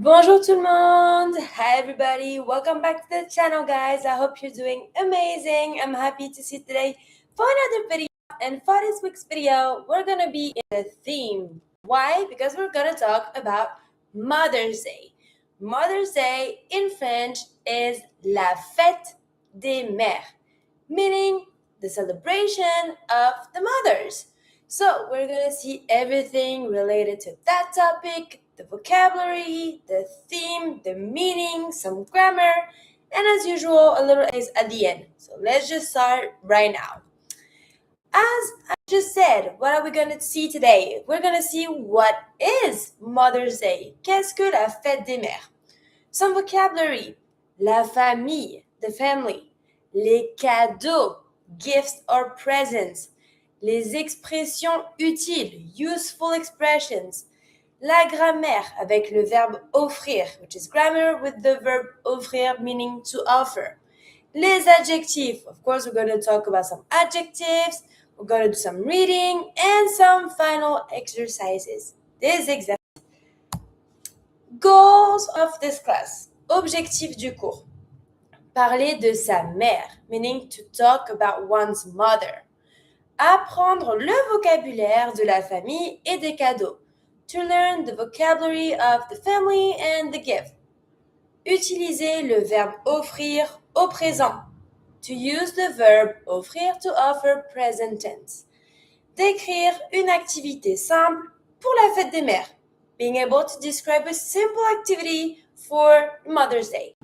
Bonjour tout le monde! Hi everybody! Welcome back to the channel, guys. I hope you're doing amazing. I'm happy to see you today for another video. And for this week's video, we're gonna be in the theme. Why? Because we're gonna talk about Mother's Day. Mother's Day in French is la fête des mères, meaning the celebration of the mothers. So we're gonna see everything related to that topic, the vocabulary, the theme, the meaning, some grammar, and as usual, a little exercise at the end. So let's just start right now. As I just said, what are we going to see today? We're going to see what is Mother's Day. Qu'est-ce que la fête des mères? Some vocabulary. La famille, the family. Les cadeaux, gifts or presents. Les expressions utiles, useful expressions. La grammaire avec le verbe offrir, which is grammar with the verb offrir meaning to offer. Les adjectifs, of course, we're going to talk about some adjectives. We're going to do some reading and some final exercises. Des exercices. Goals of this class. Objectif du cours. Parler de sa mère, meaning to talk about one's mother. Apprendre le vocabulaire de la famille et des cadeaux. To learn the vocabulary of the family and the gift. Utiliser le verbe offrir au présent. To use the verb offrir to offer present tense. Décrire une activité simple pour la fête des mères. Being able to describe a simple activity for Mother's Day.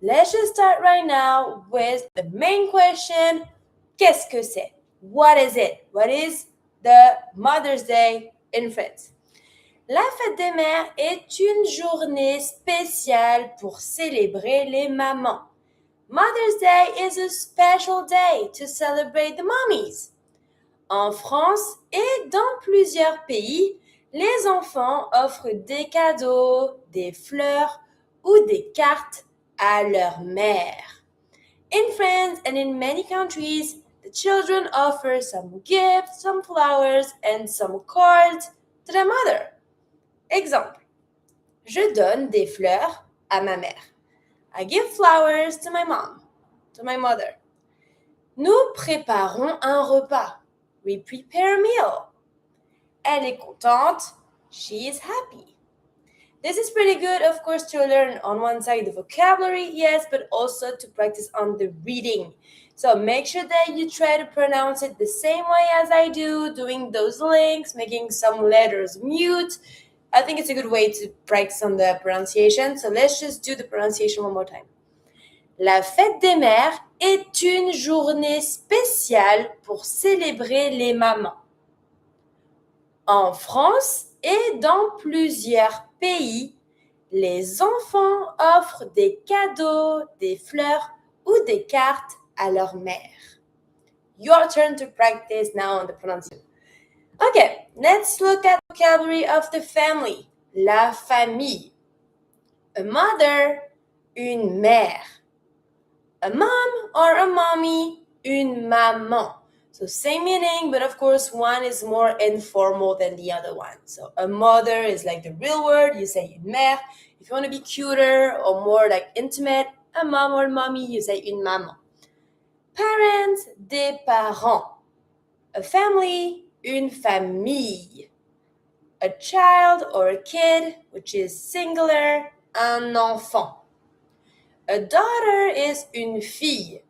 Let's just start right now with the main question. Qu'est-ce que c'est? What is it? What is the Mother's Day in France? La fête des mères est une journée spéciale pour célébrer les mamans. Mother's Day is a special day to celebrate the mommies. En France et dans plusieurs pays, les enfants offrent des cadeaux, des fleurs ou des cartes à leur mère. In France and in many countries, the children offer some gifts, some flowers, and some cards to their mother. Exemple, je donne des fleurs à ma mère. I give flowers to my mom, to my mother. Nous préparons un repas. We prepare a meal. Elle est contente. She is happy. This is pretty good, of course, to learn on one side the vocabulary, yes, but also to practice on the reading. So make sure that you try to pronounce it the same way as I do, doing those links, making some letters mute. I think it's a good way to practice on the pronunciation. So let's just do the pronunciation one more time. La fête des mères est une journée spéciale pour célébrer les mamans. En France et dans plusieurs pays, les enfants offrent des cadeaux, des fleurs ou des cartes à leur mère. Your turn to practice now on the pronunciation. Okay, let's look at the vocabulary of the family. La famille. A mother, une mère. A mom or a mommy, une maman. So same meaning, but of course one is more informal than the other one. So a mother is like the real word, you say une mère. If you want to be cuter or more like intimate, a mom or a mommy, you say une maman. Parents, des parents. A family, une famille. A child or a kid, which is singular, un enfant. A daughter is une fille.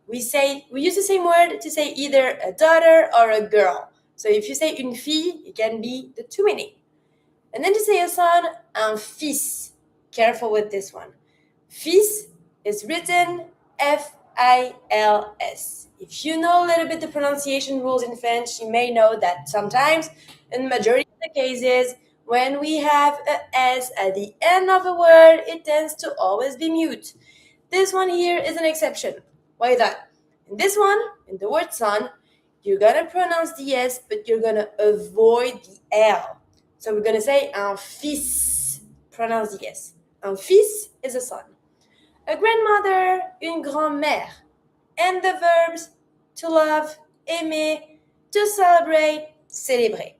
We use the same word to say either a daughter or a girl. So if you say une fille, it can be the two meaning. And then to say a son, un fils. Careful with this one. Fils is written F-I-L-S. If you know a little bit the pronunciation rules in French, you may know that sometimes, in the majority of the cases, when we have a S at the end of a word, it tends to always be mute. This one here is an exception. Why that? In this one, in the word son, you're going to pronounce the S, but you're going to avoid the L. So we're going to say un fils. Pronounce the S. Un fils is a son. A grandmother, une grand-mère. And the verbs to love, aimer, to celebrate, célébrer.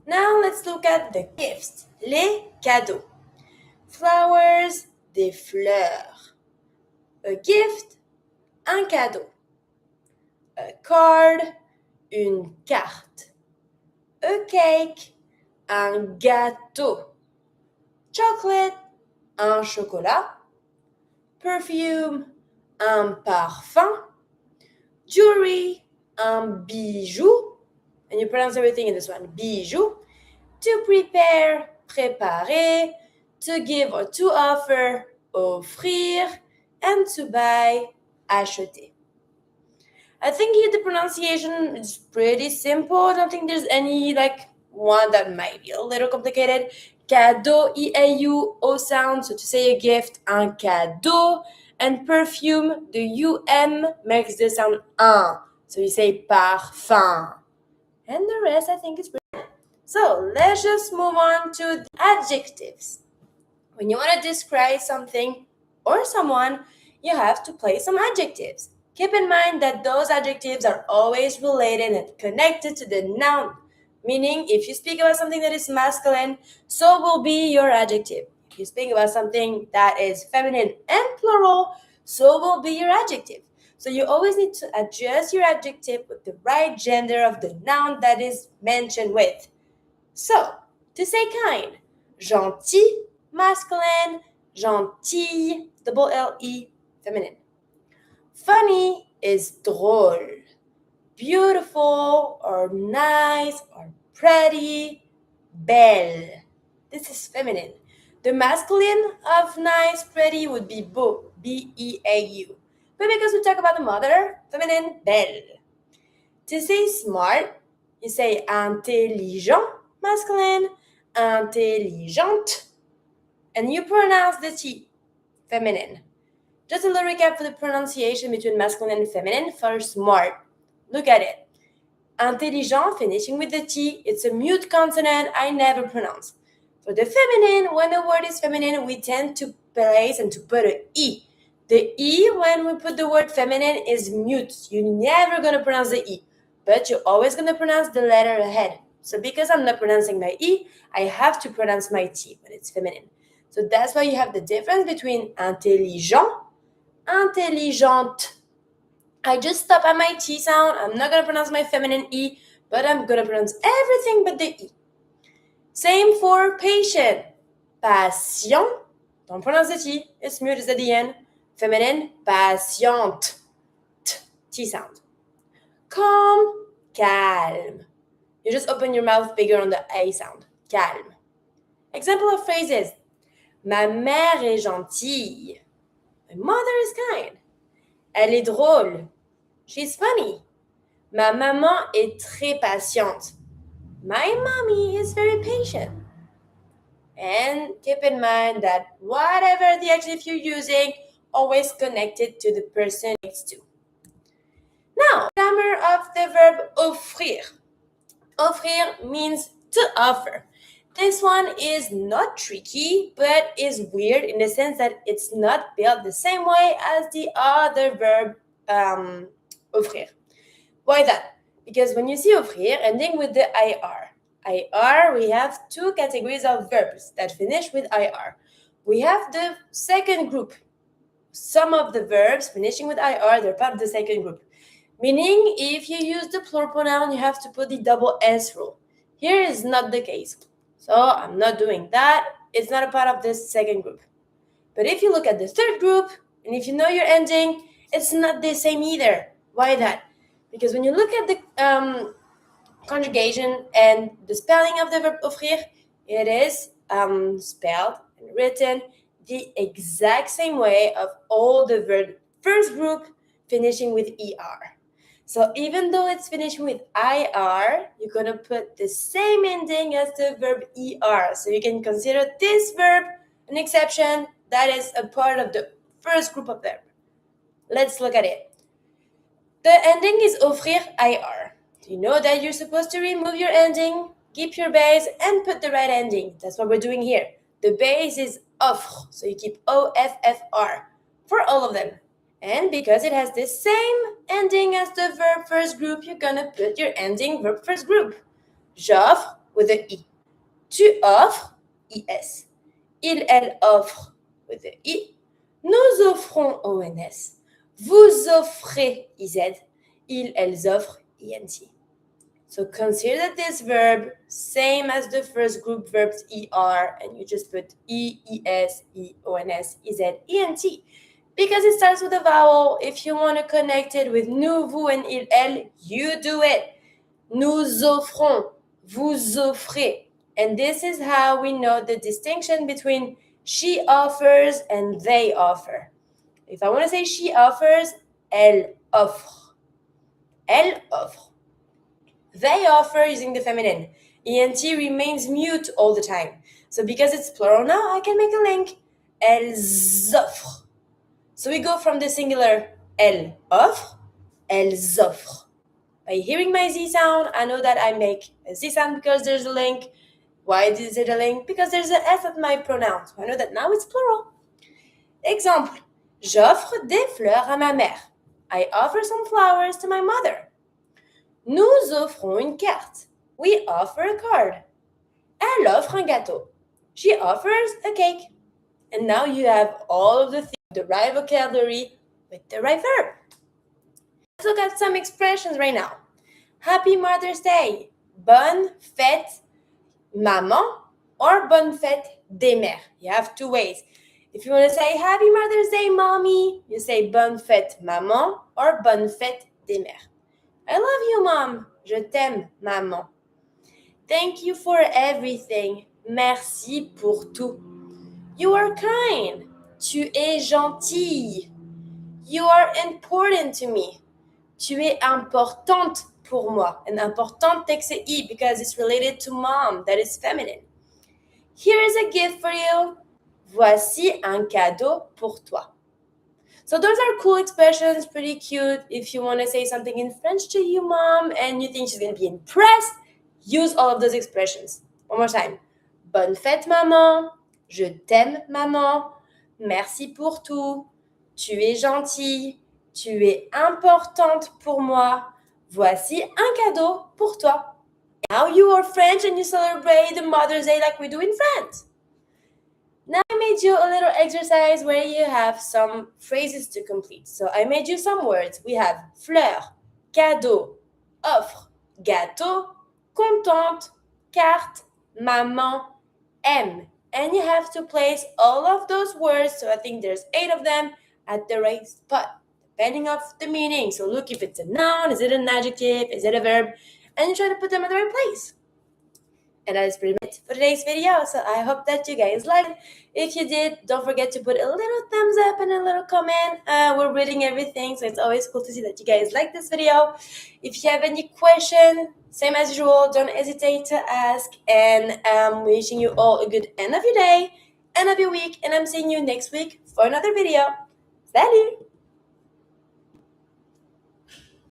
Now let's look at the gifts, les cadeaux. Flowers, des fleurs. A gift, un cadeau. A card, une carte. A cake, un gâteau. Chocolate, un chocolat. Perfume, un parfum. Jewelry, un bijou. And you pronounce everything in this one. Bijou. To prepare, préparer. To give or to offer, offrir. And to buy, acheter. I think here the pronunciation is pretty simple. I don't think there's any one that might be a little complicated. Cadeau, E-A-U-O sound. So to say a gift, un cadeau. And perfume, the U-M makes the sound un. So you say parfum. And the rest, I think, is pretty. So let's just move on to the adjectives. When you want to describe something or someone, you have to place some adjectives. Keep in mind that those adjectives are always related and connected to the noun, meaning if you speak about something that is masculine, so will be your adjective. If you speak about something that is feminine and plural, so will be your adjective. So you always need to adjust your adjective with the right gender of the noun that is mentioned with. So, to say kind, gentil, masculine, gentille, double L-E, feminine. Funny is drôle. Beautiful or nice or pretty, belle. This is feminine. The masculine of nice, pretty would be beau, B-E-A-U. But because we talk about the mother, feminine, belle. To say smart, you say intelligent, masculine, intelligente, and you pronounce the T, feminine. Just a little recap for the pronunciation between masculine and feminine. For smart, look at it. Intelligent, finishing with the T, it's a mute consonant I never pronounce. For the feminine, when a word is feminine, we tend to place and to put an E. The E, when we put the word feminine, is mute. You're never going to pronounce the E, but you're always going to pronounce the letter ahead. So because I'm not pronouncing my E, I have to pronounce my T when it's feminine. So that's why you have the difference between intelligent, intelligente. I just stop at my T sound. I'm not going to pronounce my feminine E, but I'm going to pronounce everything but the E. Same for patient. Patient. Don't pronounce the T. It's mute, it's at the end. Feminine, patiente. T sound. Calm, calme. You just open your mouth bigger on the A sound. Calme. Example of phrases. Ma mère est gentille. My mother is kind. Elle est drôle. She's funny. Ma maman est très patiente. My mommy is very patient. And keep in mind that whatever the adjective you're using, always connect it to the person next to. Now, grammar of the verb offrir. Offrir means to offer. This one is not tricky, but is weird in the sense that it's not built the same way as the other verb offrir. Why that? Because when you see offrir ending with the IR, we have two categories of verbs that finish with IR. We have the second group. Some of the verbs finishing with IR, they're part of the second group. Meaning, if you use the plural pronoun, you have to put the double S rule. Here is not the case. So I'm not doing that. It's not a part of this second group. But if you look at the third group, and if you know your ending, it's not the same either. Why that? Because when you look at the conjugation and the spelling of the verb offrir, it is spelled and written the exact same way of all the verb first group finishing with ER. So even though it's finishing with IR, you're going to put the same ending as the verb ER. So you can consider this verb an exception that is a part of the first group of verb. Let's look at it. The ending is offrir IR. You know that you're supposed to remove your ending, keep your base, and put the right ending. That's what we're doing here. The base is offre, so you keep OFFR for all of them. And because it has the same ending as the verb first group, you're going to put your ending verb first group. J'offre with an E. Tu offres, ES. Il, elle offre with the I. Nous offrons ONS. Vous offrez IZ. Ils, elles offrent ENT. So consider this verb same as the first group verbs ER, and you just put E, ES, EONS, EZ, ENT. Because it starts with a vowel, if you want to connect it with nous, vous, and il, elle, you do it. Nous offrons, vous offrez. And this is how we know the distinction between she offers and they offer. If I want to say she offers, elle offre. Elle offre. They offer using the feminine. ENT remains mute all the time. So because it's plural now, I can make a link. Elles offrent. So we go from the singular elle offre, elles offrent. By hearing my Z sound, I know that I make a Z sound because there's a link. Why is it a link? Because there's an S at my pronoun. So I know that now it's plural. Exemple. J'offre des fleurs à ma mère. I offer some flowers to my mother. Nous offrons une carte. We offer a card. Elle offre un gâteau. She offers a cake. And now you have all of the right vocabulary with the right verb. Let's look at some expressions right now. Happy Mother's Day. Bonne fête, maman, or bonne fête des mères. You have two ways. If you want to say Happy Mother's Day, mommy, you say bonne fête, maman, or bonne fête des mères. I love you, mom. Je t'aime, maman. Thank you for everything. Merci pour tout. You are kind. Tu es gentille. You are important to me. Tu es importante pour moi. And importante takes a E because it's related to mom, that is feminine. Here is a gift for you. Voici un cadeau pour toi. So those are cool expressions, pretty cute. If you want to say something in French to your mom and you think she's going to be impressed, use all of those expressions. One more time. Bonne fête, maman. Je t'aime, maman. Merci pour tout. Tu es gentille. Tu es importante pour moi. Voici un cadeau pour toi. Now you are French and you celebrate the Mother's Day like we do in France. Now I made you a little exercise where you have some phrases to complete. So I made you some words. We have fleur, cadeau, offre, gâteau, contente, carte, maman, aime. And you have to place all of those words, so I think there's 8 of them, at the right spot, depending on the meaning. So look if it's a noun, is it an adjective, is it a verb, and you try to put them in the right place. And that is pretty much it for today's video. So I hope that you guys liked it. If you did, don't forget to put a little thumbs up and a little comment. We're reading everything, so it's always cool to see that you guys like this video. If you have any question, same as usual, don't hesitate to ask. And I'm wishing you all a good end of your day, end of your week, and I'm seeing you next week for another video. Salut!